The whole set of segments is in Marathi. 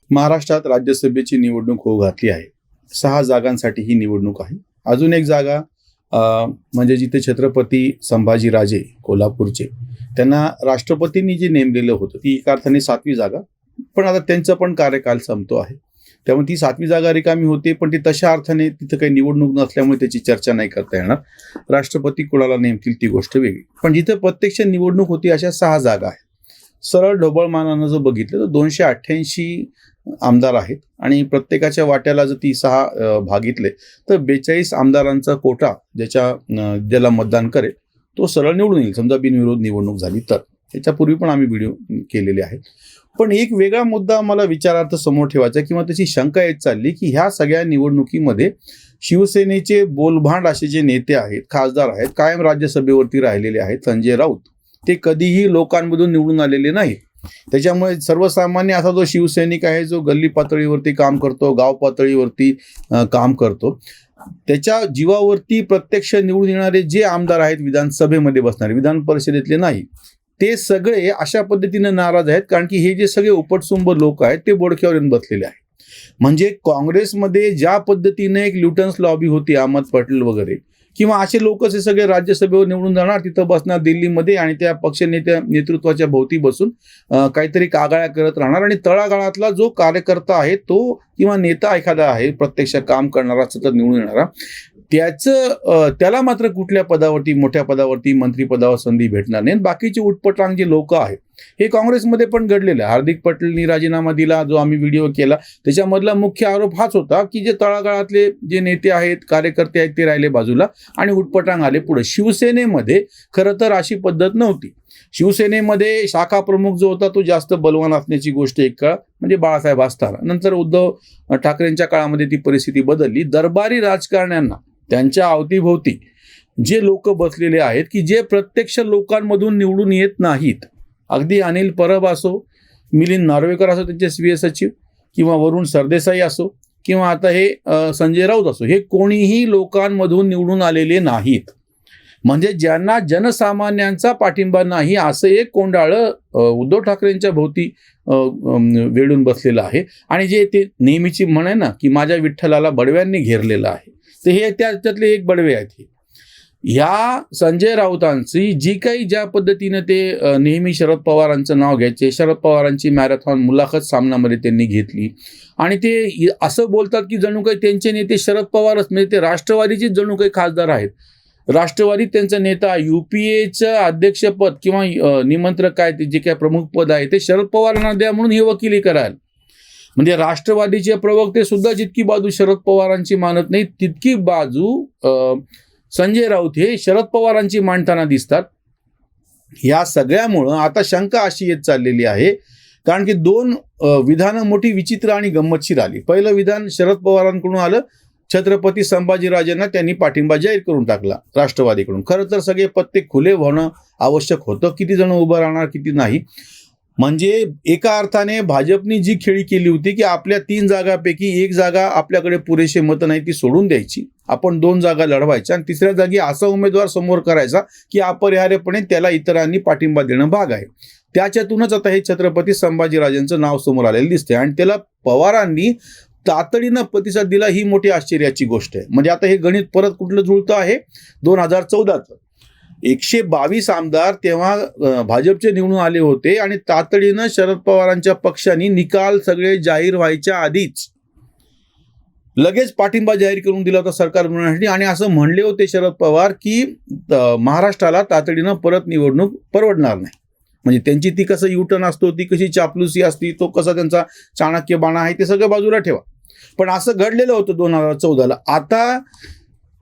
महाराष्ट्रात राज्यसभेची निवडणूक होऊ घातली आहे. 6 जागांसाठी ही निवडणूक आहे. अजून एक जागा म्हणजे जिथे छत्रपती संभाजीराजे कोल्हापूरचे त्यांना राष्ट्रपतींनी जे नेमलेलं होतं ती एका अर्थाने 7वी जागा, पण आता त्यांचा पण कार्यकाल संपतो आहे. त्यामुळे ती 7वी जागा रिकामी होते, पण ती तशा अर्थाने तिथं काही निवडणूक नसल्यामुळे त्याची चर्चा नाही करता येणार. राष्ट्रपती कोणाला नेमतील ती गोष्ट वेगळी. पण जिथे प्रत्यक्ष निवडणूक होती अशा 6 जागा आहेत. सरळ ढोबळमानानं जर बघितलं तर 288 आमदार आहेत आणि प्रत्येकाच्या वाट्याला जर ती 6 भागितले तर 42 आमदारांचा कोटा ज्याला मतदान करेल तो सरळ निवडून येईल, समजा बिनविरोध निवडणूक झाली तर. त्याच्यापूर्वी पण आम्ही व्हिडिओ केलेले आहेत. पण एक वेगळा मुद्दा मला विचारार्थ समोर ठेवायचा किंवा त्याची शंका येत चालली की ह्या सगळ्या निवडणुकीमध्ये शिवसेनेचे बोलभांड असे जे नेते आहेत, खासदार आहेत, कायम राज्यसभेवरती राहिलेले आहेत, संजय राऊत, ते कधीही लोकांमधून निवडून आलेले नाही. त्याच्यामुळे सर्वसामान्य असा जो शिवसैनिक आहे जो गल्ली पातळीवरती काम करतो, गाव पातळीवरती काम करतो, त्याच्या जीवावरती प्रत्यक्ष निवडून येणारे जे आमदार आहेत विधानसभेमध्ये बसणारे, विधान परिषदेतले नाही, ते सगळे अशा पद्धतीने नाराज आहेत. कारण की हे जे सगळे उपटसुंब लोक आहेत ते बोडक्यावर येऊन बसलेले आहेत. म्हणजे काँग्रेसमध्ये ज्या पद्धतीने एक ल्युटन्स लॉबी होती, अहमद पटेल वगैरे, किंवा असे लोक हे सगळे राज्यसभेवर निवडून जाणार, तिथं बसणार दिल्लीमध्ये आणि त्या पक्ष नेतृत्वाच्या भोवती बसून काहीतरी कागाळ्या करत राहणार. आणि तळागाळातला जो कार्यकर्ता आहे तो किंवा नेता एखादा आहे प्रत्यक्ष काम करणारा, सतत निवडून येणारा, त्याला मात्र कुठल्या पदावरती, मोठ्या पदावरती, मंत्रिपदावर संधी भेटणार नाही. बाकीचे उटपटांग जे लोक आहेत हे काँग्रेसमध्ये पण घडलेलं आहे. हार्दिक पटेलनी राजीनामा दिला, जो आम्ही व्हिडिओ केला, त्याच्यामधला मुख्य आरोप हाच होता की जे तळागाळातले जे नेते आहेत, कार्यकर्ते आहेत, ते राहिले बाजूला आणि उटपटांग आले पुढे. शिवसेनेमध्ये खरं तर अशी पद्धत नव्हती. शिवसेनेमध्ये शाखा प्रमुख जो होता तो जास्त बलवान असण्याची गोष्ट एक काळ म्हणजे बाळासाहेब असताना. नंतर उद्धव ठाकरेंच्या काळामध्ये ती परिस्थिती बदलली. दरबारी राजकारण्यांना त्यांच्या अवतीभोवती जे लोक बसलेले आहेत की जे प्रत्यक्ष लोकांमधून निवडून येत नाहीत, अगदी अनिल परब असो, मिलिंद नार्वेकर असो त्यांचे स्वीय सचिव, किंवा वरुण सरदेसाई असो, किंवा आता हे संजय राऊत असो, हे कोणीही लोकांमधून निवडून आलेले नाहीत. म्हणजे ज्यांना जनसामान्यांचा पाठिंबा नाही असं एक कोंडाळं उद्धव ठाकरेंच्या भोवती वेढून बसलेलं आहे. आणि जे ते नेहमीची म्हण आहे ना की माझ्या विठ्ठलाला बडव्यांनी घेरलेलं आहे, तर हे त्याच्यातले एक बडवे आहेत. ह्या संजय राऊतांची जी काही ज्या पद्धतीनं ते नेहमी शरद पवारांचं नाव घ्यायचे, शरद पवारांची मॅरेथॉन मुलाखत सामनामध्ये त्यांनी घेतली आणि ते असं बोलतात की जणू काही त्यांचे नेते शरद पवारच, म्हणजे ते राष्ट्रवादीचेच जणू काही खासदार आहेत. राष्ट्रवादीत त्यांचा नेता, UPAचं अध्यक्षपद किंवा निमंत्रक काय ते जे काही प्रमुख पद आहे ते शरद पवारांना द्या म्हणून हे वकिली कराल. म्हणजे राष्ट्रवादीचे प्रवक्ते सुद्धा जितकी बाजू शरद पवारांची मानत नाही तितकी बाजू संजय राऊत हे शरद पवारांची मांडताना दिसतात. या सगळ्यामुळं आता शंका अशी येत चाललेली आहे, कारण की 2 विधानं मोठी विचित्र आणि गंमतशीर आली. पहिलं विधान शरद पवारांकडून आलं, छत्रपती संभाजीराजेंना त्यांनी पाठिंबा जाहीर करून टाकला राष्ट्रवादीकडून. खरं तर सगळे पत्ते खुले होणं आवश्यक होतं, किती जण उभं राहणार किती नाही. म्हणजे एका अर्थाने भाजपनी जी खेळी केली होती की आपल्या 3 जागापैकी 1 जागा आपल्याकडे पुरेसे मतं नाही ती सोडून द्यायची, आपण 2 जागा लढवायच्या आणि 3ऱ्या जागी असा उमेदवार समोर करायचा की अपरिहार्यपणे त्याला इतरांनी पाठिंबा देणं भाग आहे. त्याच्यातूनच आता हे छत्रपती संभाजीराजेंचं नाव समोर आलेलं दिसते आणि त्याला पवारांनी तातडीनं प्रतिसाद दिला, ही मोठी आश्चर्याची गोष्ट आहे. म्हणजे आता हे गणित परत कुठलं जुळतं आहे, 2014चं 122 आमदार तेव्हा भाजपचे निवडून आले होते आणि तातडीनं शरद पवारांच्या पक्षाने निकाल सगळे जाहीर व्हायच्या आधीच लगेच पाठिंबा जाहीर करून दिला होता सरकार बनवण्यासाठी. आणि असं म्हणले होते शरद पवार की महाराष्ट्राला तातडीनं परत निवडणूक परवडणार नाही. म्हणजे त्यांची ती कसं युटर्न असतो, ती कशी चापलुसी असती, तो कसा त्यांचा चाणक्यबाणा आहे, ते सगळं बाजूला ठेवा. पण असं घडलेलं होतं 2014ला. आता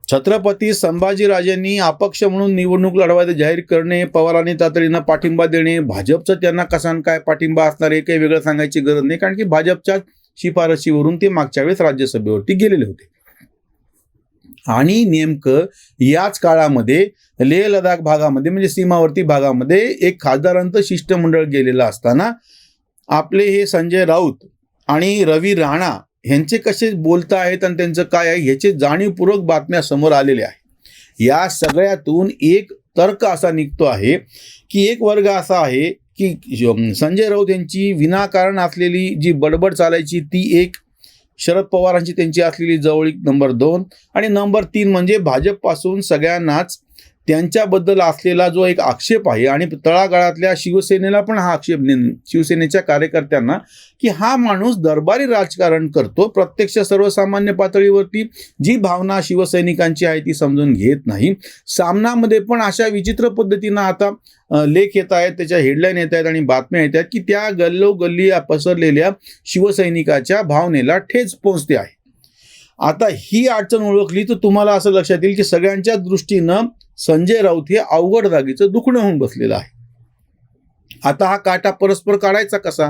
छत्रपती संभाजीराजेंनी अपक्ष म्हणून निवडणूक लढवायचं जाहीर करणे, पवारांनी तातडीनं पाठिंबा देणे, भाजपचं त्यांना कसा काय पाठिंबा असणार आहे काही वेगळं सांगायची गरज नाही, कारण की भाजपच्या शिफारशीवरून ते मागच्या वेळेस राज्यसभेवरती गेलेले होते. आणि नेमकं याच काळामध्ये लेह लडाख भागामध्ये म्हणजे सीमावर्ती भागामध्ये एक खासदारांचं शिष्टमंडळ गेलेलं असताना आपले हे संजय राऊत आणि रवी राणा ह्यांचे कसे बोलता आहेत आणि त्यांचं काय आहे ह्याचे जाणीवपूर्वक बातम्या समोर आलेल्या आहे. या सगळ्यातून एक तर्क असा निघतो आहे की एक वर्ग असा आहे की संजय राऊत यांची विनाकारण असलेली जी बडबड चालायची ती एक, शरद पवारांची त्यांची असलेली जवळीक नंबर 2, आणि नंबर 3 म्हणजे भाजपपासून सगळ्यांनाच त्यांच्याबद्दल असलेला जो एक आक्षेप आहे, आणि तळागाळातल्या शिवसेनेला पण हा आक्षेप, शिवसेनेच्या कार्यकर्त्यांना, की हा माणूस दरबारी राजकारण करतो, प्रत्यक्ष सर्वसामान्य पातळीवरती जी भावना शिवसैनिकांची आहे ती समजून घेत नाही. सामनामध्ये पण अशा विचित्र पद्धतीनं आता लेख येत आहेत, त्याच्या हेडलाईन येत आहेत आणि बातम्या येत आहेत की त्या गल्लोगल्ली पसरलेल्या शिवसैनिकाच्या भावनेला ठेच पोहोचते आहे. आता ही अडचण ओळखली तर तुम्हाला असं लक्षात येईल की सगळ्यांच्या दृष्टीनं संजय राऊत हे अवघड जागेचं दुखणं होऊन बसलेलं आहे. आता हा काटा परस्पर काढायचा कसा?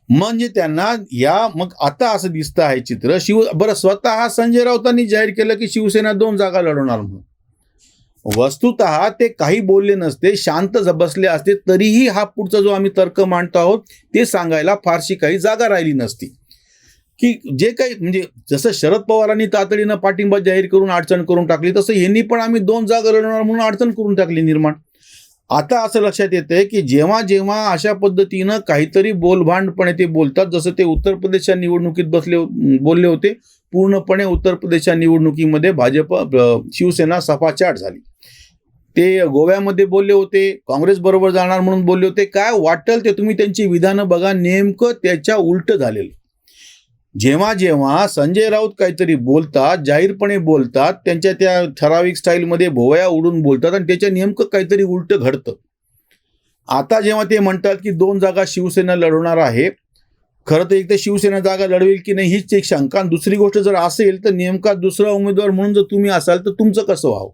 म्हणजे त्यांना मग आता असं दिसतं आहे चित्र, बरं स्वतः संजय राऊतांनी जाहीर केलं की शिवसेना 2 जागा लढवणार म्हणून. वस्तुतः ते काही बोलले नसते, शांत बसले असते, तरीही हा पुढचा जो आम्ही तर्क मांडतो आहोत ते सांगायला फारशी काही जागा राहिली नसती. की जे काही म्हणजे जसं शरद पवारांनी तातडीनं पाठिंबा जाहीर करून अडचण करून टाकली, तसं यांनी पण आम्ही 2 जागा लढवणार म्हणून अडचण करून टाकली निर्माण. आता असं लक्षात येतंय की जेव्हा जेव्हा अशा पद्धतीनं काहीतरी बोलभांडपणे ते बोलतात, जसं ते उत्तर प्रदेशच्या निवडणुकीत बोलले होते, पूर्णपणे उत्तर प्रदेशच्या निवडणुकीमध्ये भाजप शिवसेना सफाचाट झाली. ते गोव्यामध्ये बोलले होते, काँग्रेस बरोबर जाणार म्हणून बोलले होते, काय वाटेल ते तुम्ही त्यांची विधानं बघा, नेमकं त्याच्या उलट झालेलं. जेव्हा जेव्हा संजय राऊत काहीतरी बोलतात, जाहीरपणे बोलतात, त्यांच्या त्या ठराविक स्टाईलमध्ये भोवया उडून बोलतात आणि त्याच्या नेमकं काहीतरी उलट घडतं. आता जेव्हा ते म्हणतात की 2 जागा शिवसेना लढवणार आहे, खरं तर एक तर शिवसेना जागा लढवेल की नाही हीच एक शंका, आणि दुसरी गोष्ट जर असेल तर नेमका दुसरा उमेदवार म्हणून जर तुम्ही असाल तर तुमचं कसं व्हावं?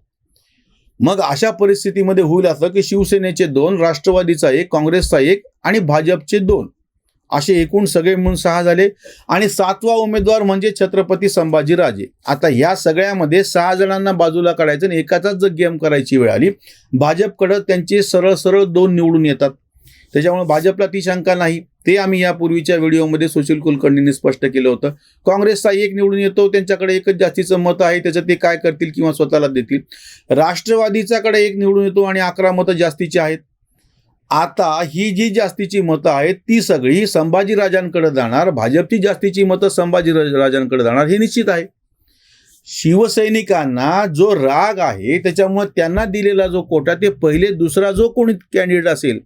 मग अशा परिस्थितीमध्ये होईल असं की शिवसेनेचे 2, राष्ट्रवादीचा 1, काँग्रेसचा 1 आणि भाजपचे 2 असे एकूण सगळे मिळून 6 झाले, आणि 7वा उमेदवार म्हणजे छत्रपती संभाजीराजे. आता या सगळ्यामध्ये 6 जणांना बाजूला काढायचं आणि एकाचाच जर गेम करायची वेळ आली, भाजपकडं त्यांचे सरळ सरळ 2 निवडून येतात. त्याच्यामुळे भाजपला ती शंका नाही. ते आम्ही यापूर्वीच्या व्हिडिओमध्ये सुशील कुलकर्णींनी स्पष्ट केलं होतं. काँग्रेसचा 1 निवडून येतो, त्यांच्याकडे एकच जास्तीचं मत आहे, त्याचं ते काय करतील किंवा स्वतःला देतील. राष्ट्रवादीच्याकडे 1 निवडून येतो आणि 11 मतं जास्तीची आहेत. आता ही जी जास्तीची मतं आहेत ती सगळी संभाजीराजांकडे जाणार, भाजपची जास्तीची मतं संभाजीराजांकडे जाणार हे निश्चित आहे. शिवसैनिकांना जो राग आहे त्याच्यामुळे त्यांना दिलेला जो कोटा ते पहिले दुसरा जो कोणी कॅन्डिडेट असेल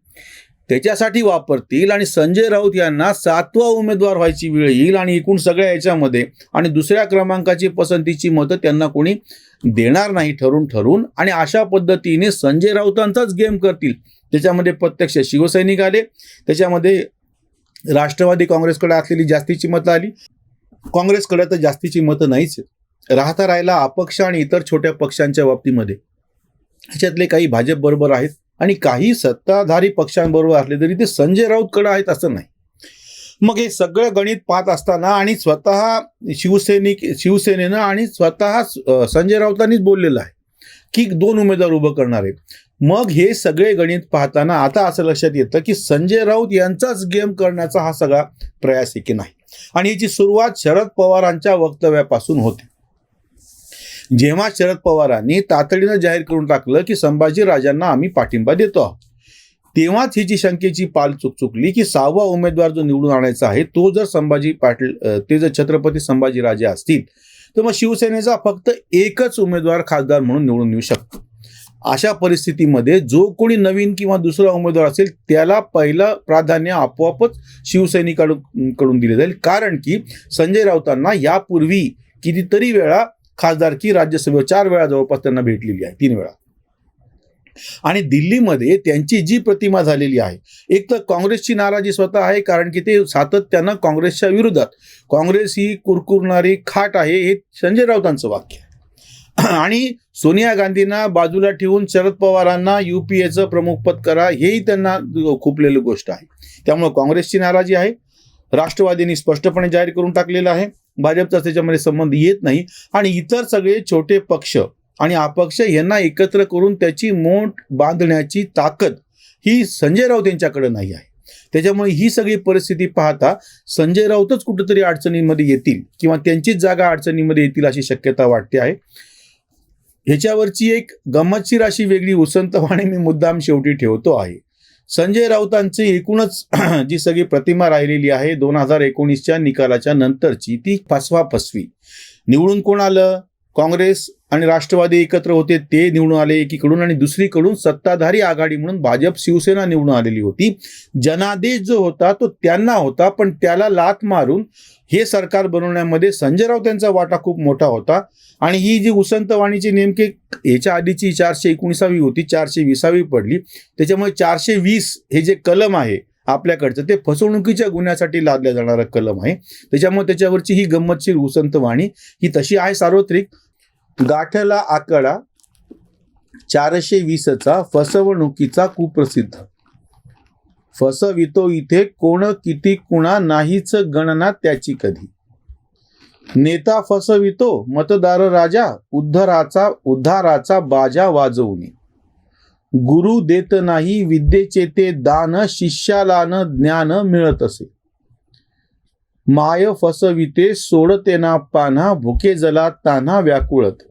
त्याच्यासाठी वापरतील, आणि संजय राऊत यांना 7वा उमेदवार व्हायची वेळ येईल आणि एकूण सगळ्या याच्यामध्ये आणि दुसऱ्या क्रमांकाची पसंतीची मतं त्यांना कोणी देणार नाही ठरून, आणि अशा पद्धतीने संजय राऊतांचाच गेम करतील. त्याच्यामध्ये प्रत्यक्ष शिवसैनिक आले, त्याच्यामध्ये राष्ट्रवादी काँग्रेसकडे असलेली जास्तीची मतं आली, काँग्रेसकडे तर जास्तीची मतं नाहीच. राहिला अपक्ष आणि इतर छोट्या पक्षांच्या बाबतीमध्ये ह्याच्यातले काही भाजप बरोबर आहेत आणि काही सत्ताधारी पक्षांबरोबर असले तरी ते संजय राऊतकडे आहेत असं नाही. मग हे सगळं गणित पाहत असताना आणि स्वतः शिवसेनेनं आणि स्वतः संजय राऊतांनीच बोललेलं आहे की 2 उमेदवार उभं करणार आहे. मग हे सगळे गणित पाहताना आता असं लक्षात येतं की संजय राऊत यांचाच गेम करण्याचा हा सगळा प्रयास आहे की नाही, आणि याची सुरुवात शरद पवारांच्या वक्तव्यापासून होते. जेव्हा शरद पवारांनी तातडीनं जाहीर करून टाकलं की संभाजीराजांना आम्ही पाठिंबा देतो आहोत, तेव्हाच हिची शंकेची पाल चुकली की 6वा उमेदवार जो निवडून आणायचा आहे तो जर संभाजी पाटील ते जर छत्रपती संभाजीराजे असतील तर मग शिवसेनेचा फक्त एकच उमेदवार खासदार म्हणून निवडून येऊ शकतो. अशा परिस्थितीमध्ये जो कोणी नवीन किंवा दुसरा उमेदवार असेल त्याला पहिलं प्राधान्य आपोआपच शिवसैनिकांकडून दिले जाईल, कारण की संजय राऊतांना यापूर्वी कितीतरी वेळा खासदारकी राज्यसभेवर 4 वेळा जवळपास त्यांना भेटलेली आहे, 3 वेळा. आणि दिल्लीमध्ये त्यांची जी प्रतिमा झालेली आहे, एक तर काँग्रेसची नाराजी स्वतः आहे, कारण की ते सातत्यानं काँग्रेसच्या विरोधात, काँग्रेस ही कुरकुरणारी खाट आहे हे संजय राऊतांचं वाक्य आहे. आणि सोनिया गांधींना बाजूला ठेवून शरद पवारांना UPAचं प्रमुखपद करा हेही त्यांना खुपलेली गोष्ट आहे. त्यामुळे काँग्रेसची नाराजी आहे. राष्ट्रवादींनी स्पष्टपणे जाहीर करून टाकलेलं आहे, भाजपचा त्याच्यामध्ये संबंध येत नाही, आणि इतर सगळे छोटे पक्ष आणि अपक्ष यांना एकत्र करून त्याची मोठ बांधण्याची ताकद ही संजय राऊत यांच्याकडे नाही आहे. त्याच्यामुळे ही सगळी परिस्थिती पाहता संजय राऊतच कुठेतरी अडचणीमध्ये येतील किंवा त्यांचीच जागा अडचणीमध्ये येतील अशी शक्यता वाटते आहे. ह्याच्यावरची एक गंमतशीर अशी वेगळी उसंतवाणी मी मुद्दाम शेवटी ठेवतो आहे. संजय राऊतांची एकूणच जी सगळी प्रतिमा राहिलेली आहे 2019च्या निकालाच्या नंतरची ती फसवाफसवी. निवडून कोण आलं? काँग्रेस आणि राष्ट्रवादी एकत्र होते, ते निवडून आले एकीकडून, आणि दुसरीकडून सत्ताधारी आघाडी म्हणून भाजप शिवसेना निवडून आलेली होती. जनादेश जो होता तो त्यांना होता, पण त्याला लाथ मारून हे सरकार बनवण्यामध्ये संजय राऊत यांचा वाटा खूप मोठा होता. आणि ही जी उसंतवाणीची नेमके याच्या आधीची 419वी होती, 420वी पडली. त्याच्यामुळे 420 हे जे कलम आहे आपल्याकडचं ते फसवणुकीच्या गुन्ह्यासाठी लादल्या जाणारं कलम आहे. त्याच्यामुळे त्याच्यावरची ही गंमतशीर उसंतवाणी ही तशी आहे सार्वत्रिक. गाठला आकडा 420चा फसवणुकीचा कुप्रसिद्ध. फसवितो इथे कोण किती कुणा नाहीच गणना त्याची कधी. नेता फसवितो मतदार राजा उद्धाराचा बाजा वाजवून. गुरु देत नाही विद्येचे ते दान शिष्याला न ज्ञान मिळत असे. माय फसविते सोडते ना पाना भुके जला ताना व्याकुळत.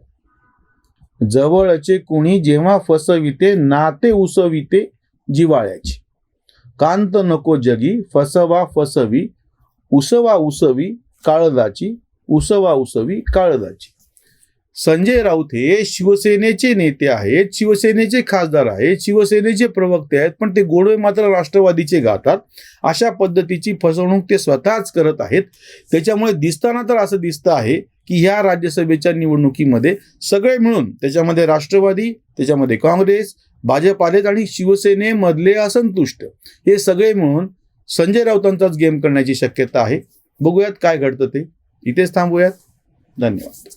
जवळचे कुणी जेव्हा फसविते नाते उसविते जिवाळ्याची. कांत नको जगी फसवा फसवी उसवा उसवी काळजाची उसवा उसवी काळजाची. संजय राऊत हे शिवसेनेचे नेते आहेत, शिवसेनेचे खासदार आहेत, शिवसेनेचे प्रवक्ते आहेत, पण ते गोडवे मात्र राष्ट्रवादीचे गातात. अशा पद्धतीची फसवणूक ते स्वतःच करत आहेत. त्याच्यामुळे दिसताना तर असं दिसतं आहे की ह्या राज्यसभेच्या निवडणुकीमध्ये सगळे मिळून, त्याच्यामध्ये राष्ट्रवादी, त्याच्यामध्ये काँग्रेस, भाजप आलेत आणि शिवसेनेमधले असंतुष्ट हे सगळे मिळून संजय राऊतांचाच गेम करण्याची शक्यता आहे. बघूयात काय घडतं ते. इथेच थांबूयात. धन्यवाद.